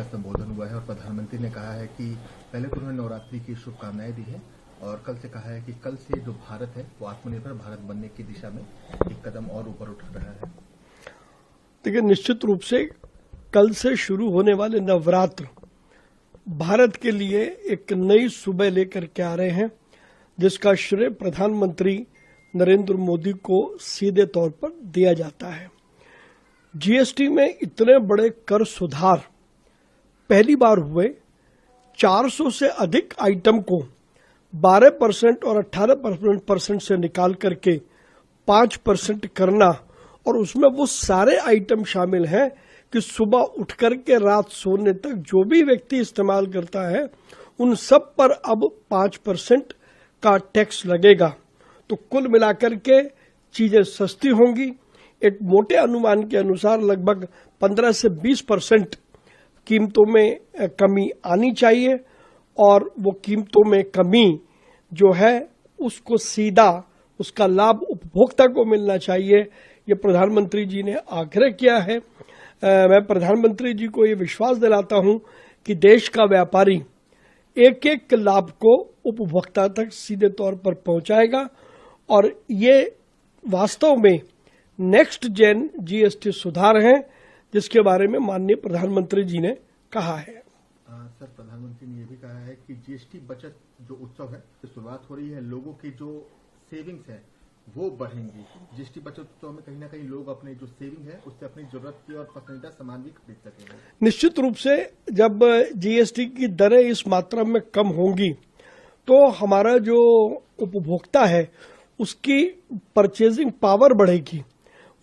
संबोधन हुआ है और प्रधानमंत्री ने कहा है कि पहले तो उन्होंने नवरात्रि की शुभकामनाएं दी है और कल से कहा है कि कल से जो भारत है वो आत्मनिर्भर भारत बनने की दिशा में एक कदम और ऊपर उठ रहा है। देखिए, निश्चित रूप से कल से शुरू होने वाले नवरात्र भारत के लिए एक नई सुबह लेकर के आ रहे हैं, जिसका श्रेय प्रधानमंत्री नरेंद्र मोदी को सीधे तौर पर दिया जाता है। जीएसटी में इतने बड़े कर सुधार पहली बार हुए। 400 से अधिक आइटम को 12% और 18% से निकाल करके 5% करना, और उसमें वो सारे आइटम शामिल हैं कि सुबह उठ करके रात सोने तक जो भी व्यक्ति इस्तेमाल करता है उन सब पर अब 5% का टैक्स लगेगा। तो कुल मिलाकर के चीजें सस्ती होंगी। एक मोटे अनुमान के अनुसार लगभग 15 से 20% कीमतों में कमी आनी चाहिए, और वो कीमतों में कमी जो है उसको सीधा उसका लाभ उपभोक्ता को मिलना चाहिए। ये प्रधानमंत्री जी ने आग्रह किया है। मैं प्रधानमंत्री जी को ये विश्वास दिलाता हूं कि देश का व्यापारी एक एक लाभ को उपभोक्ता तक सीधे तौर पर पहुंचाएगा, और ये वास्तव में नेक्स्ट जेन जीएसटी सुधार हैं, जिसके बारे में माननीय प्रधानमंत्री जी ने कहा है। सर, प्रधानमंत्री ने यह भी कहा है कि जीएसटी बचत जो उत्सव है शुरुआत हो रही है, लोगों की जो सेविंग्स है वो बढ़ेंगी। जीएसटी बचत उत्सव में कहीं ना कहीं लोग अपने जो सेविंग है उससे अपनी जरूरत की और पसंदीदा सामान भी खरीद सकेंगे। निश्चित रूप से जब जीएसटी की दरें इस मात्रा में कम होंगी तो हमारा जो उपभोक्ता है उसकी परचेजिंग पावर बढ़ेगी,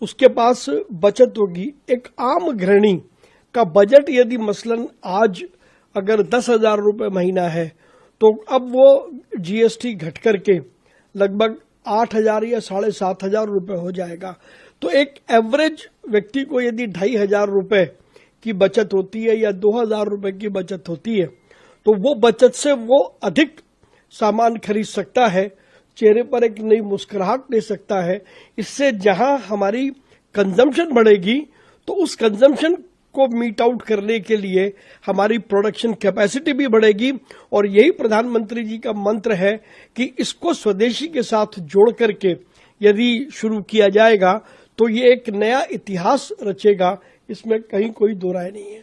उसके पास बचत होगी। एक आम गृहिणी का बजट यदि मसलन आज अगर 10,000 रुपये महीना है तो अब वो जीएसटी घट करके लगभग 8,000 या 7,500 रुपये हो जाएगा। तो एक एवरेज व्यक्ति को यदि 2,500 रुपये की बचत होती है या 2,000 रुपये की बचत होती है तो वो बचत से वो अधिक सामान खरीद सकता है, चेहरे पर एक नई मुस्कुराहट ले सकता है। इससे जहां हमारी कंजम्पशन बढ़ेगी तो उस कंजम्पशन को मीट आउट करने के लिए हमारी प्रोडक्शन कैपेसिटी भी बढ़ेगी, और यही प्रधानमंत्री जी का मंत्र है कि इसको स्वदेशी के साथ जोड़ करके यदि शुरू किया जाएगा तो ये एक नया इतिहास रचेगा। इसमें कहीं कोई दो राय नहीं है।